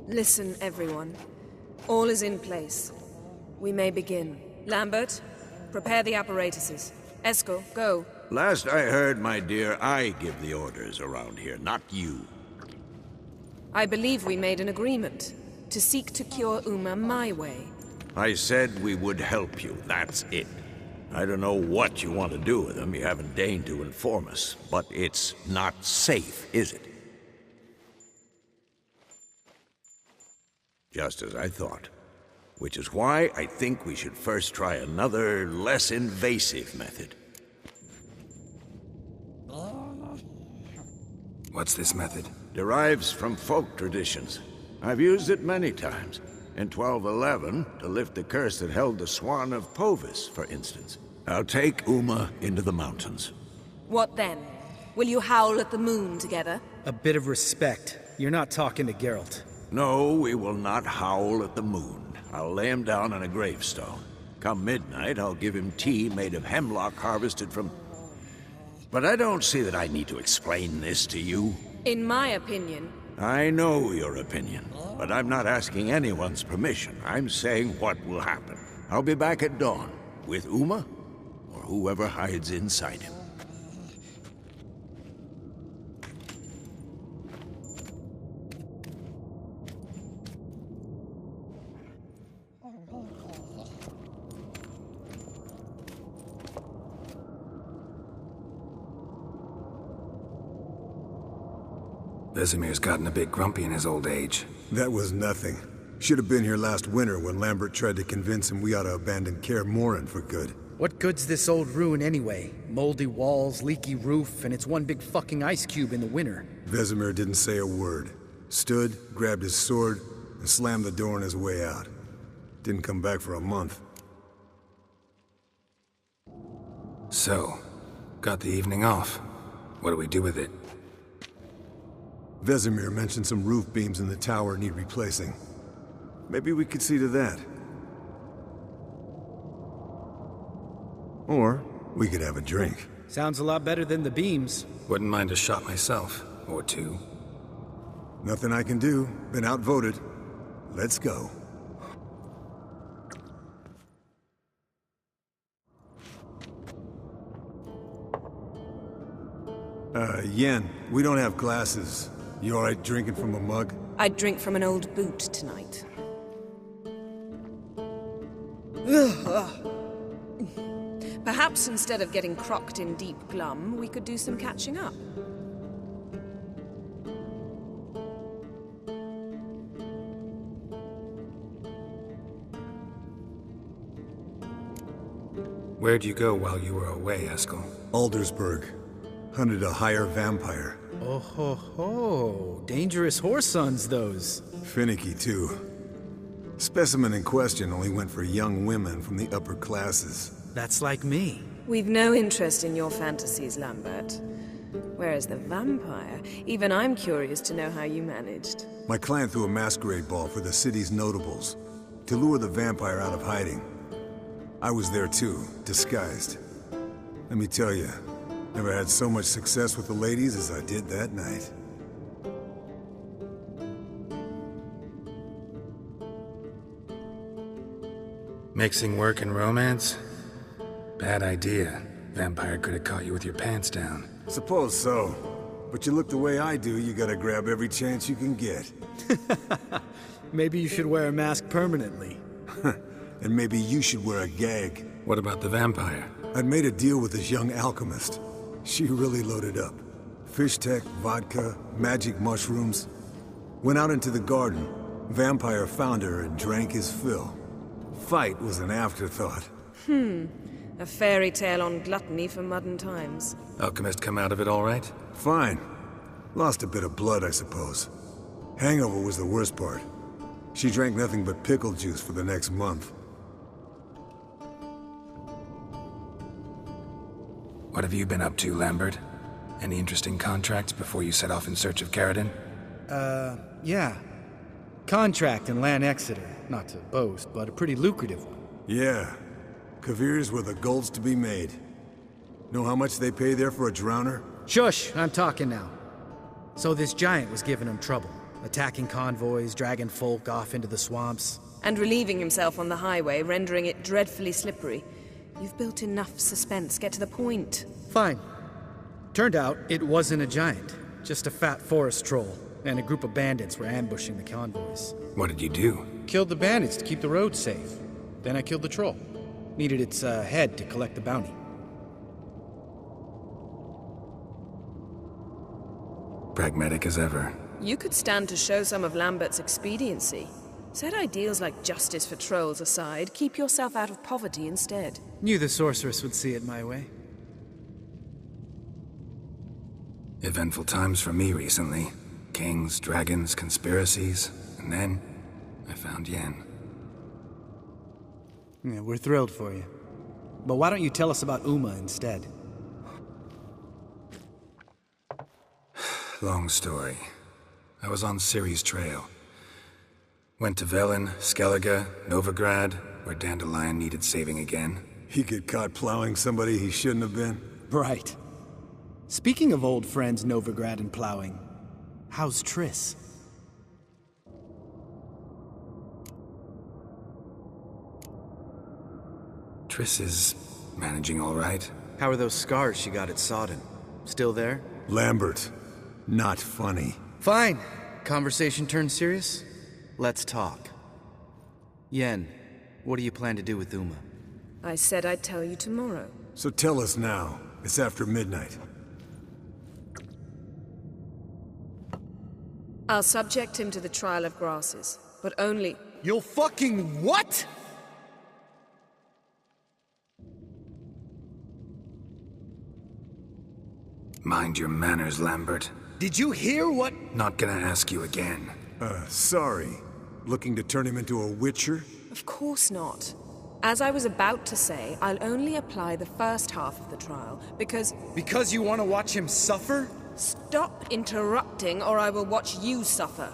Listen, everyone. All is in place. We may begin. Lambert, prepare the apparatuses. Eskel, go. Last I heard, my dear, I give the orders around here, not you. I believe we made an agreement to seek to cure Uma my way. I said we would help you, that's it. I don't know what you want to do with him, you haven't deigned to inform us, but it's not safe, is it? Just as I thought. Which is why I think we should first try another, less invasive method. What's this method? Derives from folk traditions. I've used it many times. In 1211, to lift the curse that held the Swan of Povis, for instance. I'll take Uma into the mountains. What then? Will you howl at the moon together? A bit of respect. You're not talking to Geralt. No, we will not howl at the moon. I'll lay him down on a gravestone. Come midnight, I'll give him tea made of hemlock harvested from... But I don't see that I need to explain this to you. In my opinion... I know your opinion, but I'm not asking anyone's permission. I'm saying what will happen. I'll be back at dawn, with Uma, or whoever hides inside him. Vesemir's gotten a bit grumpy in his old age. That was nothing. Should have been here last winter when Lambert tried to convince him we ought to abandon Kaer Morhen for good. What good's this old ruin anyway? Moldy walls, leaky roof, and it's one big fucking ice cube in the winter. Vesemir didn't say a word. Stood, grabbed his sword, and slammed the door on his way out. Didn't come back for a month. So, got the evening off. What do we do with it? Vesemir mentioned some roof beams in the tower need replacing. Maybe we could see to that. Or we could have a drink. Sounds a lot better than the beams. Wouldn't mind a shot myself, or two. Nothing I can do. Been outvoted. Let's go. Yen, we don't have glasses. You alright drinking from a mug? I'd drink from an old boot tonight. Perhaps instead of getting crocked in deep glum, we could do some catching up. Where'd you go while you were away, Eskel? Aldersburg. Hunted a higher vampire. Oh ho ho. Dangerous whoresons, those. Finicky, too. Specimen in question only went for young women from the upper classes. That's like me. We've no interest in your fantasies, Lambert. Whereas the vampire, even I'm curious to know how you managed. My clan threw a masquerade ball for the city's notables, to lure the vampire out of hiding. I was there too, disguised. Let me tell you, never had so much success with the ladies as I did that night. Mixing work and romance? Bad idea. Vampire could have caught you with your pants down. Suppose so. But you look the way I do, you gotta grab every chance you can get. Maybe you should wear a mask permanently. And maybe you should wear a gag. What about the vampire? I'd made a deal with this young alchemist. She really loaded up. Fish tech, vodka, magic mushrooms. Went out into the garden. Vampire found her and drank his fill. Fight was an afterthought. A fairy tale on gluttony for modern times. Alchemist come out of it all right? Fine. Lost a bit of blood, I suppose. Hangover was the worst part. She drank nothing but pickle juice for the next month. What have you been up to, Lambert? Any interesting contracts before you set off in search of Caradon? Yeah. Contract in Lan Exeter. Not to boast, but a pretty lucrative one. Yeah. Kavir's were the gold's to be made. Know how much they pay there for a drowner? Shush, I'm talking now. So this giant was giving him trouble, attacking convoys, dragging folk off into the swamps. And relieving himself on the highway, rendering it dreadfully slippery. You've built enough suspense. Get to the point. Fine. Turned out it wasn't a giant, just a fat forest troll, and a group of bandits were ambushing the convoys. What did you do? Killed the bandits to keep the roads safe. Then I killed the troll. Needed its head to collect the bounty. Pragmatic as ever. You could stand to show some of Lambert's expediency. Set ideals like justice for trolls aside, keep yourself out of poverty instead. Knew the sorceress would see it my way. Eventful times for me recently. Kings, dragons, conspiracies, and then I found Yen. Yeah, we're thrilled for you. But why don't you tell us about Uma instead? Long story. I was on Ciri's trail. Went to Velen, Skellige, Novigrad, where Dandelion needed saving again. He get caught plowing somebody he shouldn't have been? Right. Speaking of old friends Novigrad and plowing, how's Triss? Triss is managing all right. How are those scars she got at Sodden? Still there? Lambert. Not funny. Fine. Conversation turned serious? Let's talk. Yen, what do you plan to do with Uma? I said I'd tell you tomorrow. So tell us now. It's after midnight. I'll subject him to the trial of grasses, but only... You'll fucking what?! Mind your manners, Lambert. Did you hear what? Not gonna ask you again. Sorry. Looking to turn him into a witcher? Of course not. As I was about to say, I'll only apply the first half of the trial, because... Because you want to watch him suffer? Stop interrupting, or I will watch you suffer.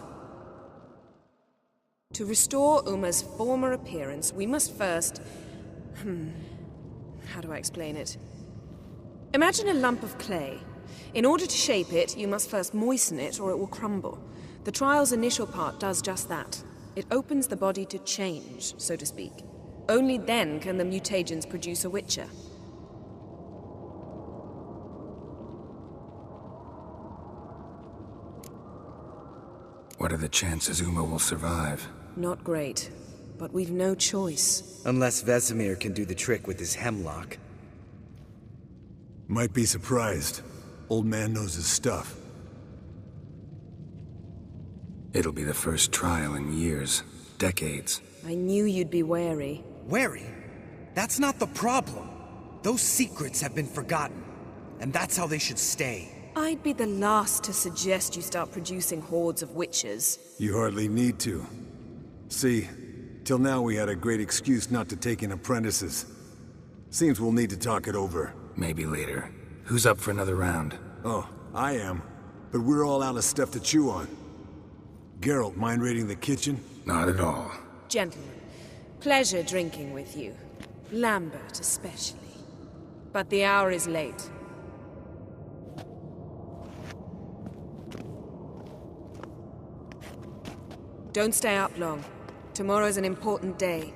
To restore Uma's former appearance, we must first... How do I explain it? Imagine a lump of clay. In order to shape it, you must first moisten it, or it will crumble. The trial's initial part does just that. It opens the body to change, so to speak. Only then can the mutagens produce a witcher. What are the chances Uma will survive? Not great, but we've no choice. Unless Vesemir can do the trick with his hemlock. Might be surprised. Old man knows his stuff. It'll be the first trial in years. Decades. I knew you'd be wary. Wary? That's not the problem. Those secrets have been forgotten. And that's how they should stay. I'd be the last to suggest you start producing hordes of witches. You hardly need to. See, till now we had a great excuse not to take in apprentices. Seems we'll need to talk it over. Maybe later. Who's up for another round? Oh, I am. But we're all out of stuff to chew on. Geralt, mind raiding the kitchen? Not at all. Gentlemen, pleasure drinking with you. Lambert especially. But the hour is late. Don't stay up long. Tomorrow's an important day.